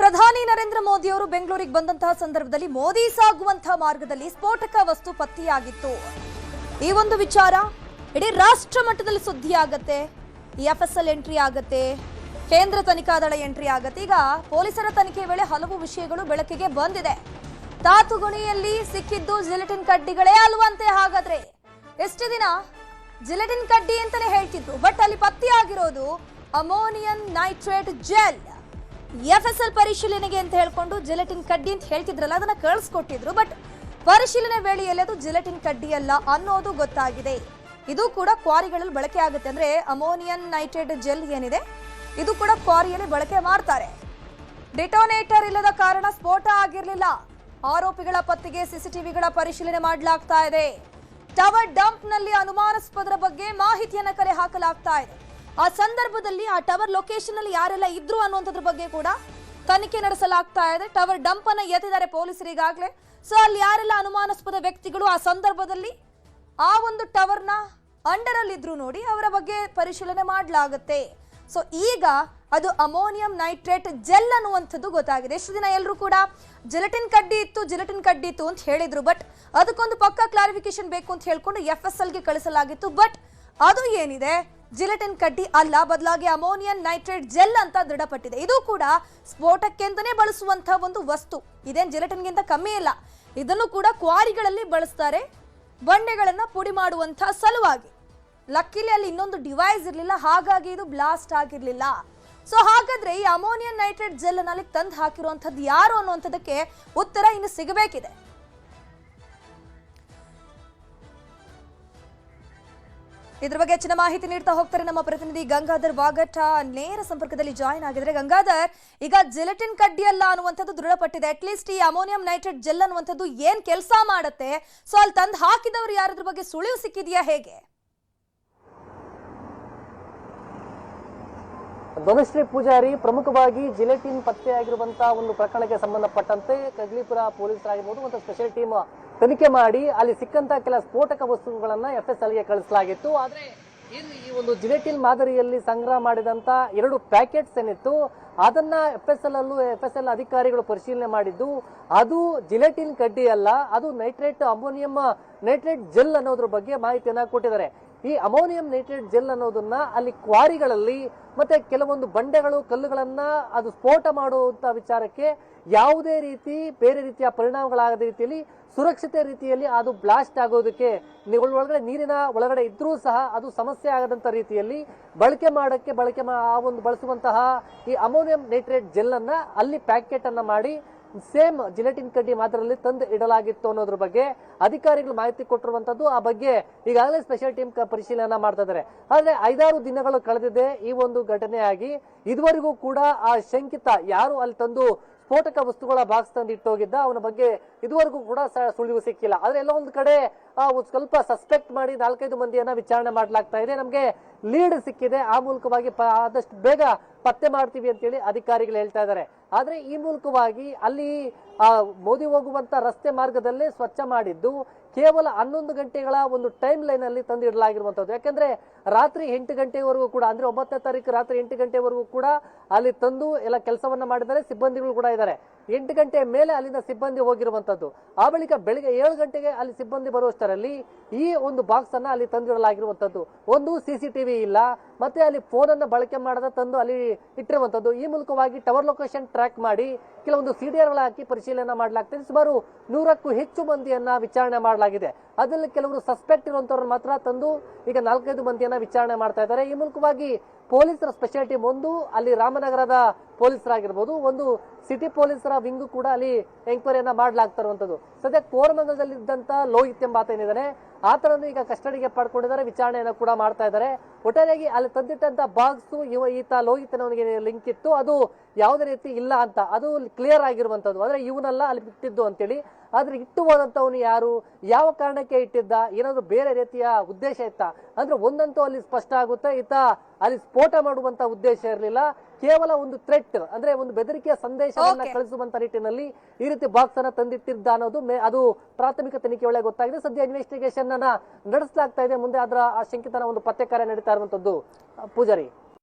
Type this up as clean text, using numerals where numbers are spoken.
ಪ್ರಧಾನಿ ನರೇಂದ್ರ ಮೋದಿ ಅವರು ಬೆಂಗಳೂರಿಗೆ ಬಂದಂತಹ ಸಂದರ್ಭದಲ್ಲಿ ಮೋದಿ ಸಾಗುವಂತಹ ಮಾರ್ಗದಲ್ಲಿ ಸ್ಫೋಟಕ ವಸ್ತು ಪತ್ತೆಯಾಗಿತ್ತು. ಈ ಒಂದು ವಿಚಾರ ಇಡೀ ರಾಷ್ಟ್ರ ಮಟ್ಟದಲ್ಲಿ ಸುದ್ದಿ ಆಗತ್ತೆ. ಎಫ್ಎಸ್ಎಲ್ ಎಂಟ್ರಿ ಆಗತ್ತೆ, ಕೇಂದ್ರ ತನಿಖಾ ದಳ ಎಂಟ್ರಿ ಆಗತ್ತೆ. ಈಗ ಪೊಲೀಸರ ತನಿಖೆ ವೇಳೆ ಹಲವು ವಿಷಯಗಳು ಬೆಳಕಿಗೆ ಬಂದಿದೆ. ತಾತುಗುಣಿಯಲ್ಲಿ ಸಿಕ್ಕಿದ್ದು ಜಿಲೆಟಿನ್ ಕಡ್ಡಿಗಳೇ ಅಲ್ವಂತೆ. ಹಾಗಾದ್ರೆ ಎಷ್ಟು ದಿನ ಜಿಲೆಟಿನ್ ಕಡ್ಡಿ ಅಂತಾನೆ ಹೇಳ್ತಿದ್ರು, ಬಟ್ ಅಲ್ಲಿ ಪತ್ತೆಯಾಗಿರೋದು ಅಮೋನಿಯಂ ನೈಟ್ರೇಟ್ ಜೆಲ್. ಎಫ್ಎಸ್ಎಲ್ ಪರಿಶೀಲನೆಗೆ ಅಂತ ಹೇಳ್ಕೊಂಡು ಜಿಲೆಟಿನ್ ಕಡ್ಡಿ ಅಂತ ಹೇಳ್ತಿದ್ರಲ್ಲ, ಅದನ್ನ ಕಳಿಸ್ಕೊಟ್ಟಿದ್ರು. ಬಟ್ ಪರಿಶೀಲನೆ ವೇಳೆಯಲ್ಲಿ ಅದು ಜಿಲೆಟಿನ್ ಕಡ್ಡಿ ಅಲ್ಲ ಅನ್ನೋದು ಗೊತ್ತಾಗಿದೆ. ಇದು ಕೂಡ ಕ್ವಾರಿಗಳಲ್ಲಿ ಬಳಕೆ ಆಗುತ್ತೆ. ಅಂದ್ರೆ ಅಮೋನಿಯಂ ನೈಟ್ರೇಟ್ ಜೆಲ್ ಏನಿದೆ, ಇದು ಕೂಡ ಕ್ವಾರಿಯಲ್ಲಿ ಬಳಕೆ ಮಾಡ್ತಾರೆ. ಡಿಟೋನೇಟರ್ ಇಲ್ಲದ ಕಾರಣ ಸ್ಫೋಟ ಆಗಿರಲಿಲ್ಲ. ಆರೋಪಿಗಳ ಪತ್ತೆಗೆ ಸಿಸಿಟಿವಿಗಳ ಪರಿಶೀಲನೆ ಮಾಡಲಾಗ್ತಾ ಇದೆ. ಟವರ್ ಡಂಪ್ ನಲ್ಲಿ ಅನುಮಾನಾಸ್ಪದರ ಬಗ್ಗೆ ಮಾಹಿತಿಯನ್ನ ಕಲೆ ಹಾಕಲಾಗ್ತಾ ಇದೆ. ಆ ಸಂದರ್ಭದಲ್ಲಿ ಆ ಟವರ್ ಲೊಕೇಶನ್ ಅಲ್ಲಿ ಯಾರೆಲ್ಲ ಇದ್ರು ಅನ್ನುವಂಥದ್ರ ಬಗ್ಗೆ ಕೂಡ ತನಿಖೆ ನಡೆಸಲಾಗ್ತಾ ಇದೆ. ಟವರ್ ಡಂಪ್ ಅನ್ನ ಎತ್ತಿದ್ದಾರೆ ಪೊಲೀಸರು ಈಗಾಗಲೇ. ಸೊ ಅಲ್ಲಿ ಯಾರೆಲ್ಲ ಅನುಮಾನಾಸ್ಪದ ವ್ಯಕ್ತಿಗಳು ಆ ಸಂದರ್ಭದಲ್ಲಿ ಆ ಒಂದು ಟವರ್ನ ಅಂಡರ್ ಅಲ್ಲಿ ಇದ್ರು ನೋಡಿ, ಅವರ ಬಗ್ಗೆ ಪರಿಶೀಲನೆ ಮಾಡಲಾಗುತ್ತೆ. ಸೊ ಈಗ ಅದು ಅಮೋನಿಯಂ ನೈಟ್ರೇಟ್ ಜೆಲ್ ಅನ್ನುವಂಥದ್ದು ಗೊತ್ತಾಗಿದೆ. ಎಷ್ಟು ದಿನ ಎಲ್ಲರೂ ಕೂಡ ಜಿಲೆಟಿನ್ ಕಡ್ಡಿ ಇತ್ತು ಅಂತ ಹೇಳಿದ್ರು. ಬಟ್ ಅದಕ್ಕೊಂದು ಪಕ್ಕಾ ಕ್ಲಾರಿಫಿಕೇಶನ್ ಬೇಕು ಅಂತ ಹೇಳ್ಕೊಂಡು ಎಫ್ಎಸ್ಎಲ್ಗೆ ಕಳಿಸಲಾಗಿತ್ತು. ಬಟ್ ಅದು ಏನಿದೆ ಜಿಲೆಟಿನ್ ಕಡ್ಡಿ ಅಲ್ಲ, ಬದಲಾಗಿ ಅಮೋನಿಯಂ ನೈಟ್ರೇಟ್ ಜೆಲ್ ಅಂತ ದೃಢಪಟ್ಟಿದೆ. ಇದು ಕೂಡ ಸ್ಫೋಟಕ್ಕೆ ಅಂತಾನೆ ಬಳಸುವಂತಹ ಒಂದು ವಸ್ತು. ಇದೇನು ಜಿಲೆಟಿನ್ಗಿಂತ ಕಮ್ಮಿ ಇಲ್ಲ. ಇದನ್ನು ಕೂಡ ಕ್ವಾರಿಗಳಲ್ಲಿ ಬಳಸ್ತಾರೆ, ಬಂಡೆಗಳನ್ನ ಪುಡಿ ಮಾಡುವಂತಹ ಸಲುವಾಗಿ. ಲಕ್ಕಿಲಿ ಅಲ್ಲಿ ಇನ್ನೊಂದು ಡಿವೈಸ್ ಇರಲಿಲ್ಲ, ಹಾಗಾಗಿ ಇದು ಬ್ಲಾಸ್ಟ್ ಆಗಿರ್ಲಿಲ್ಲ. ಸೊ ಹಾಗಾದ್ರೆ ಈ ಅಮೋನಿಯಂ ನೈಟ್ರೇಟ್ ಜೆಲ್ ನಲ್ಲಿ ತಂದು ಹಾಕಿರುವಂತದ್ದು ಯಾರು ಅನ್ನುವಂಥದ್ದಕ್ಕೆ ಉತ್ತರ ಇನ್ನು ಸಿಗಬೇಕಿದೆ. ಇದ್ರ ಬಗ್ಗೆ ಹೆಚ್ಚಿನ ಮಾಹಿತಿ ನೀಡ್ತಾ ಹೋಗ್ತಾರೆ ನಮ್ಮ ಪ್ರತಿನಿಧಿ ಗಂಗಾಧರ್ ವಾಗಟ. ನೇರ ಸಂಪರ್ಕದಲ್ಲಿ ಜಾಯಿನ್ ಆಗಿದ್ರೆ. ಗಂಗಾಧರ್, ಈಗ ಜಿಲೆಟಿನ್ ಕಡ್ಡಿ ಅಲ್ಲ ಅನ್ನುವಂಥದ್ದು ದೃಢಪಟ್ಟಿದೆ. ಅಟ್ಲೀಸ್ಟ್ ಈ ಅಮೋನಿಯಂ ನೈಟ್ರೇಟ್ ಜೆಲ್ ಅನ್ನುವಂಥದ್ದು ಏನ್ ಕೆಲಸ ಮಾಡುತ್ತೆ, ಸೊ ಅಲ್ಲಿ ತಂದು ಹಾಕಿದವರು ಯಾರದ್ರ ಬಗ್ಗೆ ಸುಳಿವು ಸಿಕ್ಕಿದೆಯಾ, ಹೇಗೆ? ಧನುಶ್ರೀ ಪೂಜಾರಿ, ಪ್ರಮುಖವಾಗಿ ಜಿಲೆಟಿನ್ ಪತ್ತೆಯಾಗಿರುವಂತಹ ಒಂದು ಪ್ರಕರಣಕ್ಕೆ ಸಂಬಂಧಪಟ್ಟಂತೆ ಕಗ್ಲಿಪುರ ಪೊಲೀಸರಾಗಿರ್ಬೋದು ಮತ್ತು ಸ್ಪೆಷಲ್ ಟೀಮ್ ತನಿಖೆ ಮಾಡಿ ಅಲ್ಲಿ ಸಿಕ್ಕಂತ ಕೆಲ ಸ್ಫೋಟಕ ವಸ್ತುಗಳನ್ನ ಎಫ್ಎಸ್ಎಲ್ಗೆ ಕಳಿಸಲಾಗಿತ್ತು. ಆದ್ರೆ ಈ ಒಂದು ಜಿಲೆಟಿನ್ ಮಾದರಿಯಲ್ಲಿ ಸಂಗ್ರಹ ಮಾಡಿದಂತ 2 ಪ್ಯಾಕೆಟ್ಸ್ ಏನಿತ್ತು, ಅದನ್ನ ಎಫ್ಎಸ್ಎಲ್ ಅಧಿಕಾರಿಗಳು ಪರಿಶೀಲನೆ ಮಾಡಿದ್ದು ಅದು ಜಿಲೆಟಿನ್ ಕಡ್ಡಿ ಅಲ್ಲ, ಅದು ಅಮೋನಿಯಂ ನೈಟ್ರೇಟ್ ಜೆಲ್ ಅನ್ನೋದ್ರ ಬಗ್ಗೆ ಮಾಹಿತಿಯನ್ನ ಕೊಟ್ಟಿದ್ದಾರೆ. ಈ ಅಮೋನಿಯಂ ನೈಟ್ರೇಟ್ ಜೆಲ್ ಅನ್ನೋದನ್ನ ಅಲ್ಲಿ ಕ್ವಾರಿಗಳಲ್ಲಿ ಮತ್ತೆ ಕೆಲವೊಂದು ಬಂಡೆಗಳು ಕಲ್ಲುಗಳನ್ನ ಅದು ಸ್ಫೋಟ ಮಾಡುವಂತ ವಿಚಾರಕ್ಕೆ ಯಾವುದೇ ರೀತಿ ಬೇರೆ ರೀತಿಯ ಪರಿಣಾಮಗಳಾಗದ ರೀತಿಯಲ್ಲಿ ಸುರಕ್ಷತೆ ರೀತಿಯಲ್ಲಿ ಅದು ಬ್ಲಾಸ್ಟ್ ಆಗೋದಕ್ಕೆ ಒಳಗಡೆ ನೀರಿನ ಒಳಗಡೆ ಇದ್ರೂ ಸಹ ಅದು ಸಮಸ್ಯೆ ಆಗದಂತ ರೀತಿಯಲ್ಲಿ ಬಳಸುವಂತಹ ಈ ಅಮೋನಿಯಂ ನೈಟ್ರೇಟ್ ಜೆಲ್ ಅನ್ನ ಅಲ್ಲಿ ಪ್ಯಾಕೆಟ್ ಅನ್ನ ಮಾಡಿ ಸೇಮ್ ಜಿಲೆಟಿನ್ ಕಡ್ಡಿ ಮಾದರಿಯಲ್ಲಿ ತಂದು ಇಡಲಾಗಿತ್ತು ಅನ್ನೋದ್ರ ಬಗ್ಗೆ ಅಧಿಕಾರಿಗಳು ಮಾಹಿತಿ ಕೊಟ್ಟಿರುವಂತದ್ದು. ಆ ಬಗ್ಗೆ ಈಗಾಗಲೇ ಸ್ಪೆಷಲ್ ಟೀಮ್ ಪರಿಶೀಲನೆ ಮಾಡ್ತಾ ಇದ್ದಾರೆ. ಆದ್ರೆ 5-6 ದಿನಗಳು ಕಳೆದಿದೆ ಈ ಒಂದು ಘಟನೆ ಆಗಿ. ಇದುವರೆಗೂ ಕೂಡ ಆ ಶಂಕಿತ ಯಾರು ಅಲ್ಲಿ ತಂದು ಸ್ಫೋಟಕ ವಸ್ತುಗಳ ಬಾಕ್ಸ್ ತಂದು ಇಟ್ಟೋಗಿದ್ದ ಅವನ ಬಗ್ಗೆ ಇದುವರೆಗೂ ಕೂಡ ಸುಳಿವು ಸಿಕ್ಕಿಲ್ಲ. ಆದ್ರೆ ಎಲ್ಲ ಒಂದು ಕಡೆ ಸ್ವಲ್ಪ ಸಸ್ಪೆಕ್ಟ್ ಮಾಡಿ 4-5 ಮಂದಿಯನ್ನ ವಿಚಾರಣೆ ಮಾಡಲಾಗ್ತಾ ಇದೆ. ನಮ್ಗೆ ಲೀಡ್ ಸಿಕ್ಕಿದೆ, ಆ ಮೂಲಕವಾಗಿ ಆದಷ್ಟು ಬೇಗ ಪತ್ತೆ ಮಾಡ್ತೀವಿ ಅಂತೇಳಿ ಅಧಿಕಾರಿಗಳು ಹೇಳ್ತಾ ಇದ್ದಾರೆ. ಆದ್ರೆ ಈ ಮೂಲಕವಾಗಿ ಅಲ್ಲಿ ಮೋದಿ ಹೋಗುವಂತ ರಸ್ತೆ ಮಾರ್ಗದಲ್ಲೇ ಸ್ವಚ್ಛ ಮಾಡಿದ್ದು ಕೇವಲ 11 ಗಂಟೆಗಳ ಒಂದು ಟೈಮ್ ಲೈನ್ ಅಲ್ಲಿ ತಂದಿಡಲಾಗಿರುವಂತದ್ದು. ಯಾಕಂದ್ರೆ ರಾತ್ರಿ 8 ಗಂಟೆವರೆಗೂ ಕೂಡ, ಅಂದ್ರೆ 9ನೇ ತಾರೀಕು ರಾತ್ರಿ 8 ಗಂಟೆವರೆಗೂ ಕೂಡ ಅಲ್ಲಿ ತಂದು ಎಲ್ಲ ಕೆಲಸವನ್ನ ಮಾಡಿದ್ದಾರೆ. ಸಿಬ್ಬಂದಿಗಳು ಕೂಡ ಇದ್ದಾರೆ. 8 ಗಂಟೆ ಮೇಲೆ ಅಲ್ಲಿಂದ ಸಿಬ್ಬಂದಿ ಹೋಗಿರುವಂತದ್ದು. ಆ ಬಳಿಕ ಬೆಳಿಗ್ಗೆ 7 ಗಂಟೆಗೆ ಅಲ್ಲಿ ಸಿಬ್ಬಂದಿ ಬರುವಷ್ಟರಲ್ಲಿ ಈ ಒಂದು ಬಾಕ್ಸ್ ಅನ್ನ ಅಲ್ಲಿ ತಂದಿಡಲಾಗಿರುವಂತದ್ದು. ಒಂದು ಸಿಸಿಟಿವಿ ಇಲ್ಲ, ಮತ್ತೆ ಅಲ್ಲಿ ಫೋನ್ ಅನ್ನ ಬಳಕೆ ಮಾಡದ ತಂದು ಅಲ್ಲಿ ಇಟ್ಟಿರುವಂತದ್ದು. ಈ ಮೂಲಕವಾಗಿ ಟವರ್ ಲೊಕೇಶನ್ ಟ್ರ್ಯಾಕ್ ಮಾಡಿ ಕೆಲವೊಂದು ಸಿಡಿಆರ್ಗಳ ಹಾಕಿ ಪರಿಶೀಲನೆ ಮಾಡಲಾಗ್ತದೆ. ಸುಮಾರು 100ಕ್ಕೂ ಹೆಚ್ಚು ಮಂದಿಯನ್ನ ವಿಚಾರಣೆ ಮಾಡಲಾಗಿದೆ. ಅದರಲ್ಲಿ ಕೆಲವರು ಸಸ್ಪೆಕ್ಟ್ ಇರುವಂತವ್ರನ್ನ ಮಾತ್ರ ತಂದು ಈಗ 4-5 ಮಂದಿಯನ್ನ ವಿಚಾರಣೆ ಮಾಡ್ತಾ ಇದ್ದಾರೆ. ಈ ಮೂಲಕವಾಗಿ ಪೊಲೀಸರ ಸ್ಪೆಷಲ್ ಟೀಮ್ ಒಂದು ಅಲ್ಲಿ ರಾಮನಗರದ ಪೊಲೀಸರಾಗಿರ್ಬೋದು, ಒಂದು ಸಿಟಿ ಪೊಲೀಸರ ವಿಂಗ್ ಕೂಡ ಅಲ್ಲಿ ಎಂಕ್ವೈರಿಯನ್ನ ಮಾಡಲಾಗ್ತಾ ಇರುವಂತದ್ದು. ಸದ್ಯ ಕೋರಮಂಗಲದಲ್ಲಿ ಇದ್ದಂತ ಲೋಹಿತ್ ಎಂಬ ಆತ ಏನಿದ್ದಾನೆ ಆತನನ್ನು ಈಗ ಕಸ್ಟಡಿಗೆ ಪಡ್ಕೊಂಡಿದ್ದಾರೆ, ವಿಚಾರಣೆಯನ್ನು ಕೂಡ ಮಾಡ್ತಾ ಇದ್ದಾರೆ. ಒಟ್ಟಾರೆಯಾಗಿ ಅಲ್ಲಿ ತಂದಿಟ್ಟಂತ ಬಾಕ್ಸ್ ಈತ ಲೋಹಿತನವನಿಗೆ ಲಿಂಕ್ ಇತ್ತು, ಅದು ಯಾವುದೇ ರೀತಿ ಇಲ್ಲ ಅಂತ ಅದು ಕ್ಲಿಯರ್ ಆಗಿರುವಂತದ್ದು. ಆದ್ರೆ ಇವನಲ್ಲ ಅಲ್ಲಿ ಬಿಟ್ಟಿದ್ದು ಅಂತೇಳಿ. ಆದ್ರೆ ಇಟ್ಟು ಹೋದಂತವನು ಯಾರು, ಯಾವ ಕಾರಣಕ್ಕೆ ಇಟ್ಟಿದ್ದ, ಏನಾದ್ರು ಬೇರೆ ರೀತಿಯ ಉದ್ದೇಶ ಇತ್ತ ಅಂದ್ರೆ ಒಂದಂತೂ ಅಲ್ಲಿ ಸ್ಪಷ್ಟ ಆಗುತ್ತೆ. ಈತ ಅಲ್ಲಿ ಸ್ಫೋಟ ಮಾಡುವಂತ ಉದ್ದೇಶ ಇರಲಿಲ್ಲ, ಕೇವಲ ಒಂದು ಥ್ರೆಟ್ ಅಂದ್ರೆ ಒಂದು ಬೆದರಿಕೆಯ ಸಂದೇಶವನ್ನ ಕಳಿಸುವಂತ ನಿಟ್ಟಿನಲ್ಲಿ ಈ ರೀತಿ ಬಾಕ್ಸ್ ಅನ್ನ ತಂದಿಟ್ಟಿದ್ದ ಅನ್ನೋದು ಅದು ಪ್ರಾಥಮಿಕ ತನಿಖೆ ಒಳಗೆ ಗೊತ್ತಾಗಿದೆ. ಸದ್ಯ ಇನ್ವೆಸ್ಟಿಗೇಷನ್ ಅನ್ನ ನಡೆಸಲಾಗ್ತಾ ಇದೆ. ಮುಂದೆ ಅದರ ಶಂಕಿತನ ಒಂದು ಪತ್ತೆ ಕಾರ್ಯ ನಡೀತಾ ಇರುವಂತದ್ದು. ಪೂಜಾರಿ.